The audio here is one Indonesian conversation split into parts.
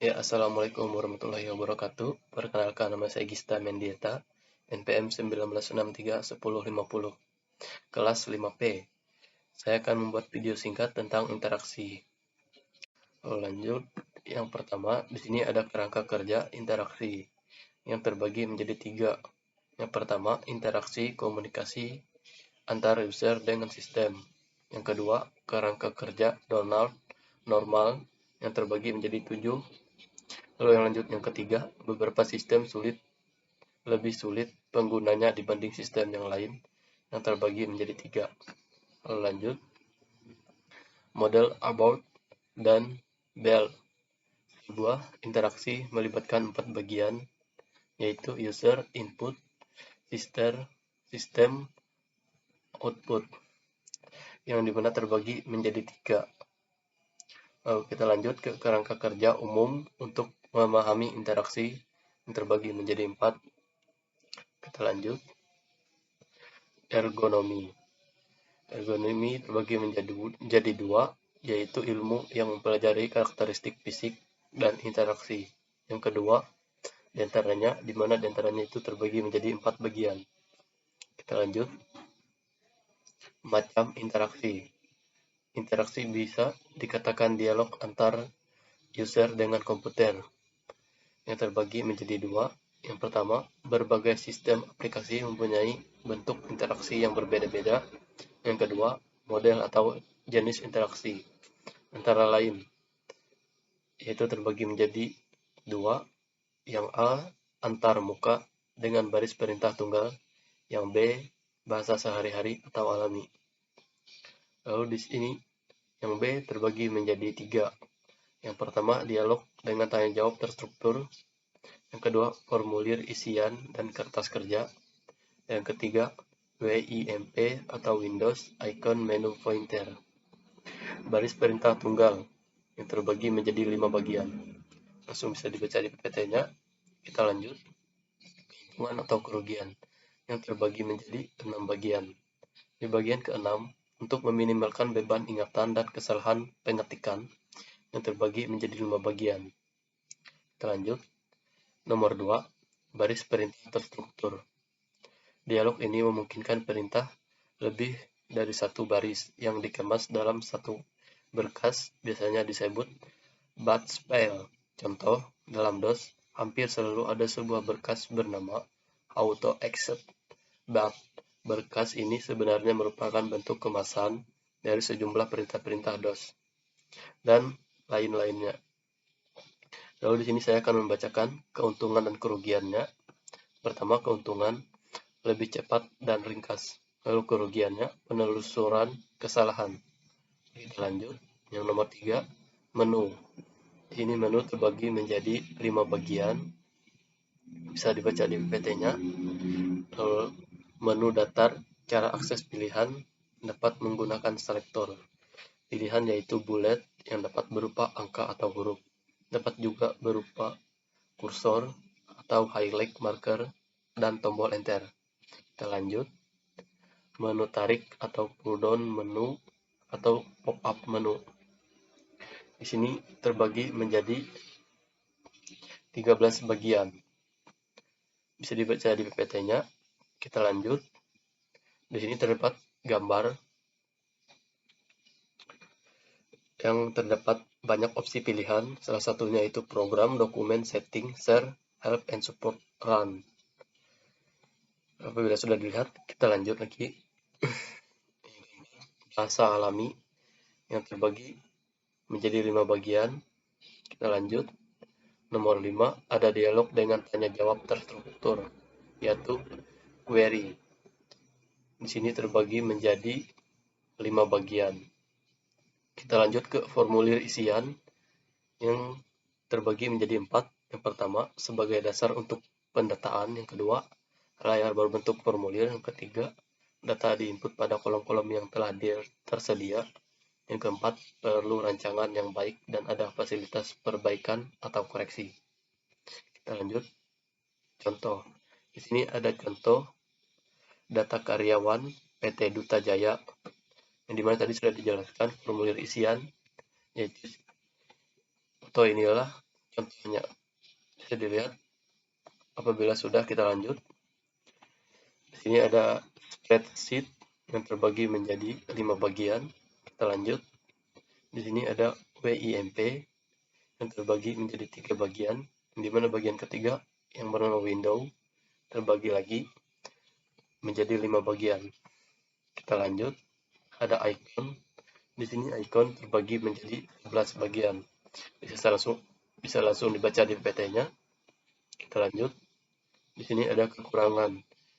Ya, Assalamualaikum warahmatullahi wabarakatuh. Perkenalkan, nama saya Gista Mendieta, NPM 19631050, kelas 5P. Saya akan membuat video singkat tentang interaksi. Lanjut, yang pertama, di sini ada kerangka kerja interaksi yang terbagi menjadi 3. Yang pertama, interaksi komunikasi antara user dengan sistem. Yang kedua, kerangka kerja Donald normal yang terbagi menjadi 7. Lalu yang ketiga, beberapa sistem lebih sulit penggunanya dibanding sistem yang lain yang terbagi menjadi 3. Lalu lanjut, model About dan Bell. Sebuah interaksi melibatkan 4 bagian, yaitu user, input, sistem, output, yang dimana terbagi menjadi 3. Lalu kita lanjut ke kerangka kerja umum untuk memahami interaksi yang terbagi menjadi 4. Kita lanjut, ergonomi. Ergonomi terbagi menjadi 2, yaitu ilmu yang mempelajari karakteristik fisik dan interaksi. Yang kedua, di mana diantaranya itu terbagi menjadi 4 bagian. Kita lanjut, macam interaksi. Interaksi bisa dikatakan dialog antar user dengan komputer, yang terbagi menjadi 2. Yang pertama, berbagai sistem aplikasi mempunyai bentuk interaksi yang berbeda-beda. Yang kedua, model atau jenis interaksi antara lain, yaitu terbagi menjadi 2. Yang A, antar muka dengan baris perintah tunggal. Yang B, bahasa sehari-hari atau alami. Lalu di sini yang B terbagi menjadi 3. Yang pertama, dialog dengan tanya jawab terstruktur. Yang kedua, formulir isian dan kertas kerja. Yang ketiga, WIMP atau Windows Icon Menu Pointer. Baris perintah tunggal yang terbagi menjadi 5 bagian. Langsung bisa dibaca di PPT-nya. Kita lanjut, keuntungan atau kerugian yang terbagi menjadi 6 bagian. Di bagian ke-6, untuk meminimalkan beban ingatan dan kesalahan pengetikan yang terbagi menjadi 5 bagian. Kita lanjut, nomor 2, baris perintah terstruktur. Dialog ini memungkinkan perintah lebih dari satu baris yang dikemas dalam satu berkas, biasanya disebut batch file. Contoh, dalam DOS, hampir selalu ada sebuah berkas bernama auto exec, but berkas ini sebenarnya merupakan bentuk kemasan dari sejumlah perintah-perintah DOS dan lain-lainnya. Lalu di sini saya akan membacakan keuntungan dan kerugiannya. Pertama, keuntungan lebih cepat dan ringkas. Lalu kerugiannya, penelusuran kesalahan. Kita lanjut. Yang nomor 3, menu. Ini menu terbagi menjadi 5 bagian. Bisa dibaca di PPT-nya. Lalu menu datar, cara akses pilihan dapat menggunakan selektor. Pilihan yaitu bullet yang dapat berupa angka atau huruf. Dapat juga berupa kursor atau highlight marker dan tombol enter. Kita lanjut, menu tarik atau pull down menu atau pop up menu. Di sini terbagi menjadi 13 bagian. Bisa dibaca di PPT-nya. Kita lanjut. Di sini terdapat gambar yang terdapat banyak opsi pilihan. Salah satunya itu program, dokumen, setting, share, help, and support, run. Apabila sudah dilihat, kita lanjut lagi. Bahasa alami yang terbagi menjadi 5 bagian. Kita lanjut. Nomor 5, ada dialog dengan tanya jawab terstruktur, yaitu query. Di sini terbagi menjadi 5 bagian. Kita lanjut ke formulir isian yang terbagi menjadi 4. Yang pertama, sebagai dasar untuk pendataan. Yang kedua, layar berbentuk formulir. Yang ketiga, data diinput pada kolom-kolom yang telah tersedia. Yang keempat, perlu rancangan yang baik dan ada fasilitas perbaikan atau koreksi. Kita lanjut. Contoh. Di sini ada contoh data karyawan PT Duta Jaya, yang dimana tadi sudah dijelaskan formulir isian, yaitu foto inilah contohnya. Bisa dilihat apabila sudah kita lanjut. Di sini ada spreadsheet yang terbagi menjadi 5 bagian. Kita lanjut. Di sini ada WIMP yang terbagi menjadi 3 bagian, di mana bagian ketiga yang bernama window terbagi lagi menjadi 5 bagian. Kita lanjut. Ada icon. Di sini icon terbagi menjadi 11 bagian. Bisa langsung dibaca di PPT-nya. Kita lanjut. Di sini ada kekurangan.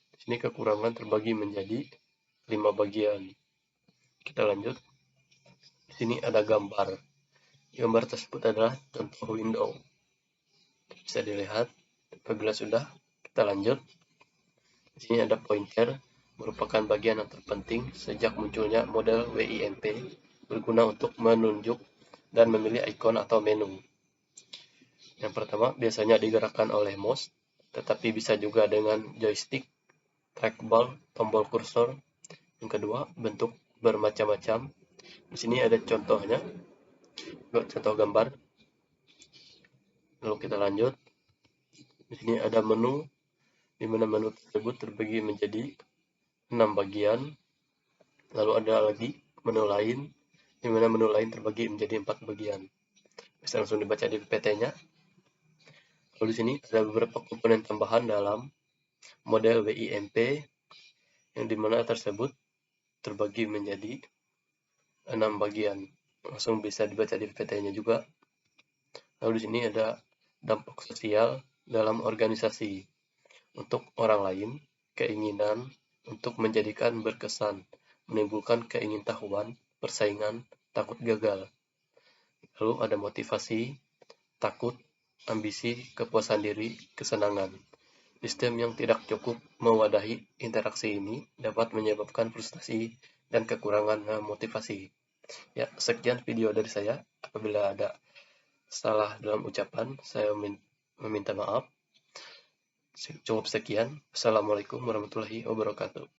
Di sini kekurangan terbagi menjadi 5 bagian. Kita lanjut. Di sini ada gambar. Gambar tersebut adalah contoh window. Bisa dilihat. Apabila sudah, kita lanjut. Di sini ada pointer, merupakan bagian yang terpenting sejak munculnya model WIMP, berguna untuk menunjuk dan memilih ikon atau menu. Yang pertama, biasanya digerakkan oleh mouse, tetapi bisa juga dengan joystick, trackball, tombol kursor. Yang kedua, bentuk bermacam-macam. Di sini ada contohnya, contoh gambar. Lalu kita lanjut. Di sini ada menu, di mana menu tersebut terbagi menjadi 6 bagian. Lalu ada lagi menu lain, di mana menu lain terbagi menjadi 4 bagian. Bisa langsung dibaca di PPT-nya. Lalu di sini ada beberapa komponen tambahan dalam model WIMP, yang dimana tersebut terbagi menjadi 6 bagian. Langsung bisa dibaca di PPT-nya juga. Lalu di sini ada dampak sosial dalam organisasi. Untuk orang lain, keinginan untuk menjadikan berkesan, menimbulkan keingintahuan, persaingan, takut gagal. Lalu ada motivasi, takut, ambisi, kepuasan diri, kesenangan. Sistem yang tidak cukup mewadahi interaksi ini dapat menyebabkan frustasi dan kekurangan motivasi. Ya, sekian video dari saya. Apabila ada salah dalam ucapan, saya meminta maaf. Cukup sekian. Assalamualaikum warahmatullahi wabarakatuh.